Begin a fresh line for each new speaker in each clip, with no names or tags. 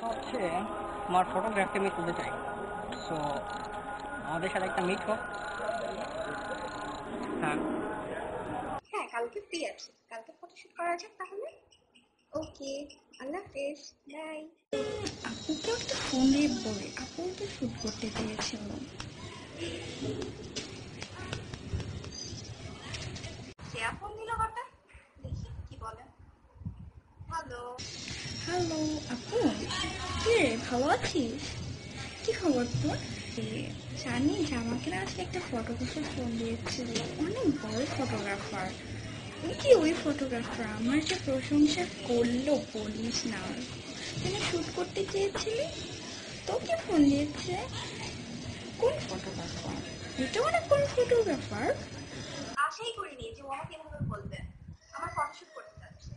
হচ্ছে আমার ফটোগ্রাফি আমি তুলতে চাই, সো আমাদের সাথে একটা মিট হোক। হ্যাঁ,
হ্যাঁ, কালকে ফ্রি আছি, কালকে ফটোশুট করা যাক তাহলে। ওকে, আল্লাহ হাফেজ, বাই। আপুকে একটা ফোনে বলে আপুকে শুট করতে চেয়েছিল। শ্রেয়া ফোন দিল হঠাৎ, দেখি কি বলে। হ্যালো। হ্যালো আপু, কি রে, ভালো আছিস? কি খবর তোর? জানিস আমাকে না আজকে একটা ফটোগ্রাফার ফোন দিয়েছিল, অনেক বড় ফটোগ্রাফার। কি ওই ফটোগ্রাফার আমার যে প্রশংসা করলো বলিস না। তিনি শুট করতে চেয়েছিলি, তোকে ফোন দিয়েছে? কোন ফটোগ্রাফার? এটা অনেক বড় ফটোগ্রাফার। আশাই করিনি যে ও আমাকে এভাবে বলবে। আমার ফটোশুট করতে যাচ্ছে।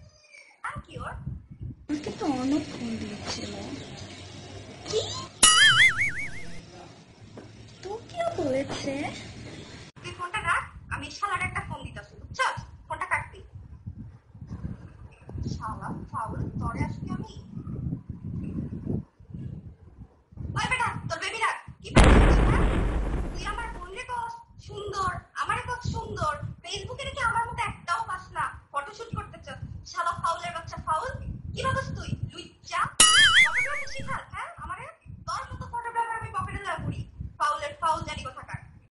আর কি ওর? আমাকে তো অনেক ফোন দিয়েছিল। কি? তোকেও বলেছে?